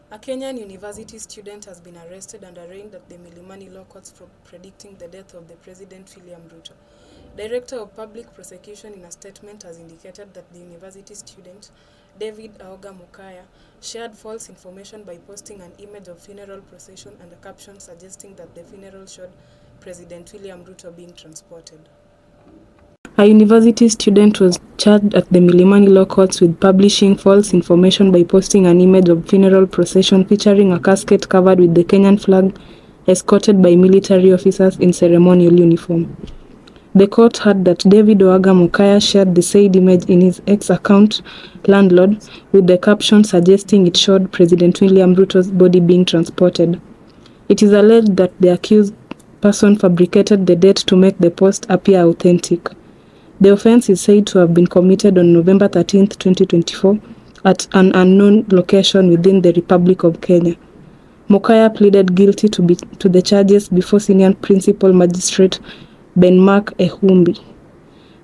A Kenyan university student has been arrested and arraigned at the Milimani Law Courts for predicting the death of the President William Ruto. Director of Public Prosecution in a statement has indicated that the university student, David Aoga Mukaya, shared false information by posting an image of funeral procession and a caption suggesting that the funeral showed President William Ruto being transported. A university student was charged at the Milimani Law Courts with publishing false information by posting an image of funeral procession featuring a casket covered with the Kenyan flag, escorted by military officers in ceremonial uniform. The court heard that David Oaga Mukaya shared the said image in his X account, Landlord, with the caption suggesting it showed President William Ruto's body being transported. It is alleged that the accused person fabricated the date to make the post appear authentic. The offense is said to have been committed on November 13, 2024, at an unknown location within the Republic of Kenya. Mukaya pleaded guilty to the charges before Senior Principal Magistrate Ben Mark Ehumbi.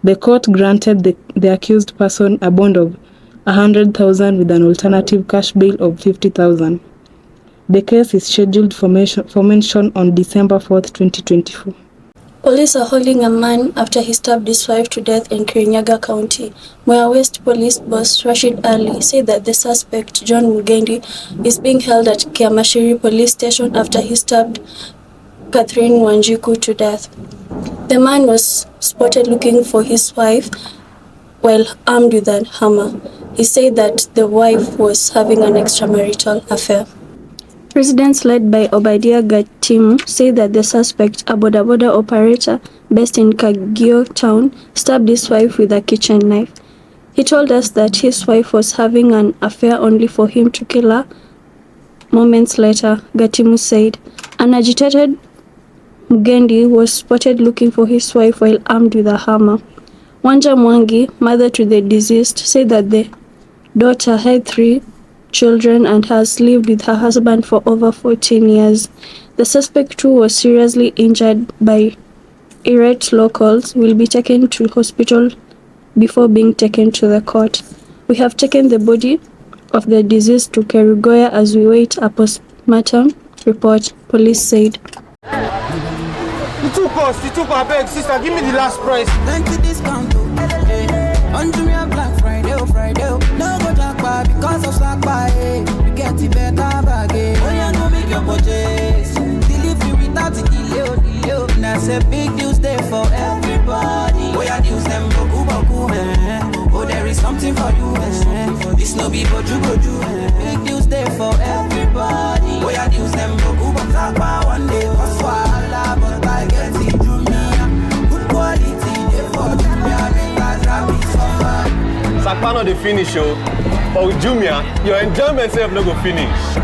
The court granted the accused person a bond of 100,000 with an alternative cash bail of 50,000. The case is scheduled for mention on December 4, 2024. Police are holding a man after he stabbed his wife to death in Kirinyaga County. Mwea West Police Boss Rashid Ali said that the suspect, John Mugendi, is being held at Kiamashiri Police Station after he stabbed Catherine Wanjiku to death. The man was spotted looking for his wife while armed with a hammer. He said that the wife was having an extramarital affair. Residents led by Obadiah Gatimu say that the suspect, a boda operator based in Kagio town, stabbed his wife with a kitchen knife. He told us that his wife was having an affair only for him to kill her. Moments later, Gatimu said, an agitated Mugendi was spotted looking for his wife while armed with a hammer. Wanja Mwangi, mother to the deceased, said that the daughter had 3 children and has lived with her husband for over 14 years. The suspect, who was seriously injured by irate locals, will be taken to hospital before being taken to the court. We have taken the body of the deceased to Kerugoya as we wait a postmortem report, police said. You took our bag, sister, give me the last price. Thank you, discount. On Jumia Black Friday, no go jack by because of slack by. We get it better bag. Oh yeah, no make your purchase. Delivery without the delay. That's a big news day for everybody. Oh yeah, news them boku man. Oh, there is something for you man. This no be boju. Big news day for everybody. Oh yeah, news them boku one day. What's wala, but I get it Jumia. Good quality day for Jumia. Sakpa no dey finish o, but with Jumia, your enjoyment sef no go finish.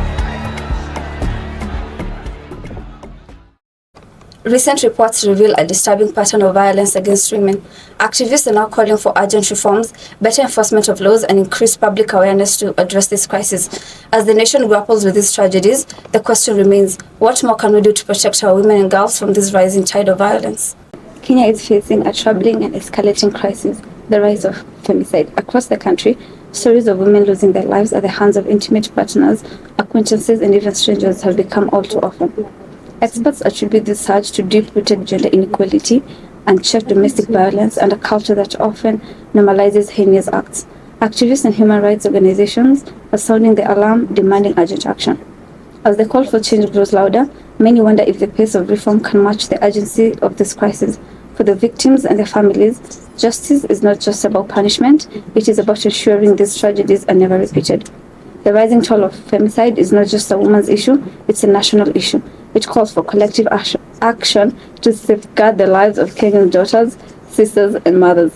Recent reports reveal a disturbing pattern of violence against women. Activists are now calling for urgent reforms, better enforcement of laws, and increased public awareness to address this crisis. As the nation grapples with these tragedies, the question remains, what more can we do to protect our women and girls from this rising tide of violence? Kenya is facing a troubling and escalating crisis, the rise of femicide. Across the country, stories of women losing their lives at the hands of intimate partners, acquaintances, and even strangers have become all too often. Experts attribute this surge to deep-rooted gender inequality, unchecked domestic violence, and a culture that often normalizes heinous acts. Activists and human rights organizations are sounding the alarm, demanding urgent action. As the call for change grows louder, many wonder if the pace of reform can match the urgency of this crisis. For the victims and their families, justice is not just about punishment, it is about ensuring these tragedies are never repeated. The rising toll of femicide is not just a woman's issue, it's a national issue. It calls for collective action to safeguard the lives of Kenyan daughters, sisters, and mothers.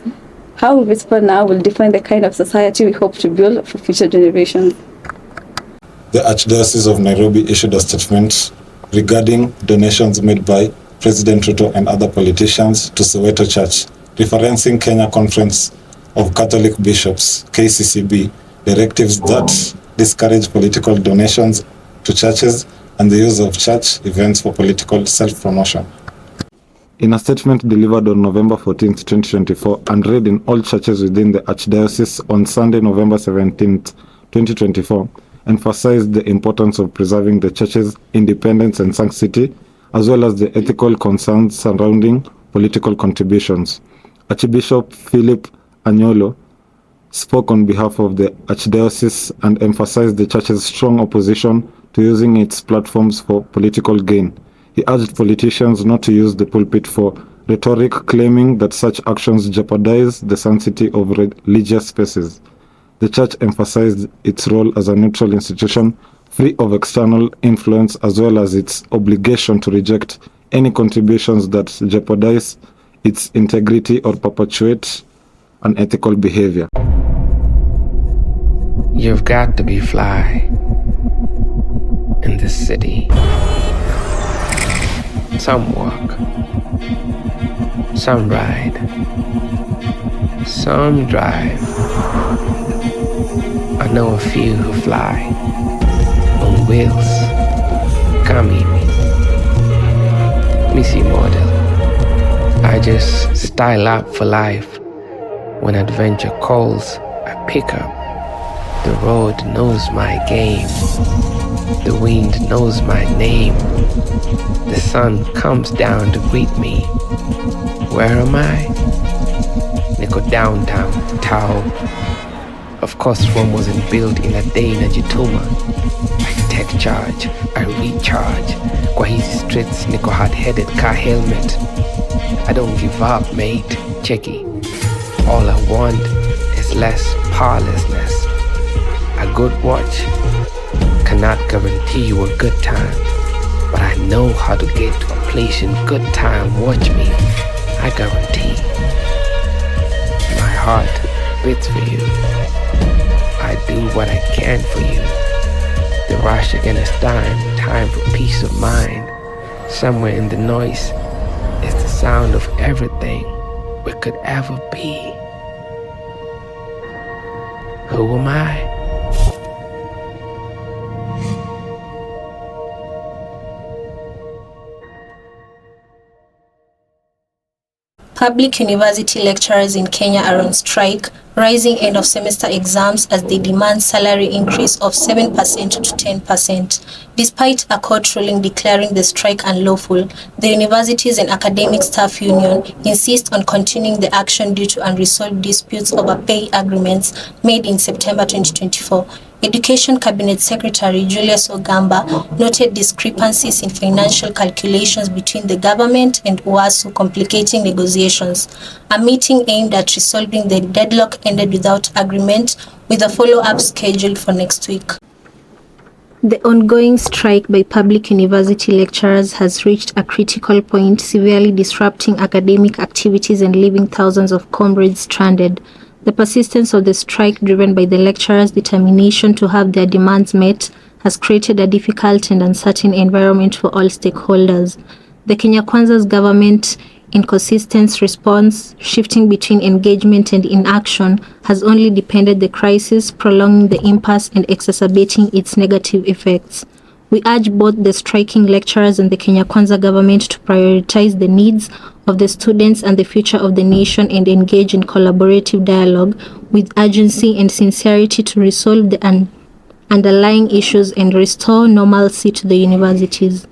How we respond now will define the kind of society we hope to build for future generations. The Archdiocese of Nairobi issued a statement regarding donations made by President Ruto and other politicians to Soweto Church, referencing Kenya Conference of Catholic Bishops, KCCB, directives that discourage political donations to churches and the use of church events for political self-promotion. In a statement delivered on November 14, 2024, and read in all churches within the Archdiocese on Sunday, November 17, 2024, emphasized the importance of preserving the church's independence and sanctity, as well as the ethical concerns surrounding political contributions. Archbishop Philip Anyolo spoke on behalf of the Archdiocese and emphasized the church's strong opposition to using its platforms for political gain. He urged politicians not to use the pulpit for rhetoric, claiming that such actions jeopardize the sanctity of religious spaces. The church emphasized its role as a neutral institution, free of external influence, as well as its obligation to reject any contributions that jeopardize its integrity or perpetuate unethical behavior. You've got to be fly in this city. Some walk, some ride, some drive. I know a few who fly on wheels. Come meet me. See model. I just style up for life. When adventure calls, I pick up. The road knows my game. The wind knows my name. The sun comes down to greet me. Where am I? Nico downtown, Tao. Of course, Rome wasn't built in a day in a Jituma. I take charge, I recharge. Kwa hizi streets, Nico hard-headed car helmet. I don't give up, mate. Checky. All I want is less powerlessness. A good watch cannot guarantee you a good time, but I know how to get to a place in good time. Watch me, I guarantee. My heart beats for you. I do what I can for you. The rush against time for peace of mind. Somewhere in the noise is the sound of everything we could ever be. Who am I? Public university lecturers in Kenya are on strike, rising end of semester exams as they demand salary increase of 7% to 10%. Despite a court ruling declaring the strike unlawful, the Universities and Academic Staff Union insist on continuing the action due to unresolved disputes over pay agreements made in September 2024. Education Cabinet Secretary Julius Ogamba noted discrepancies in financial calculations between the government and UASU complicating negotiations. A meeting aimed at resolving the deadlock ended without agreement, with a follow-up scheduled for next week. The ongoing strike by public university lecturers has reached a critical point, severely disrupting academic activities and leaving thousands of comrades stranded. The persistence of the strike, driven by the lecturers' determination to have their demands met, has created a difficult and uncertain environment for all stakeholders. The Kenya Kwanza's government inconsistent response, shifting between engagement and inaction, has only deepened the crisis, prolonging the impasse and exacerbating its negative effects. We urge both the striking lecturers and the Kenya Kwanza government to prioritize the needs of the students and the future of the nation and engage in collaborative dialogue with urgency and sincerity to resolve the underlying issues and restore normalcy to the universities.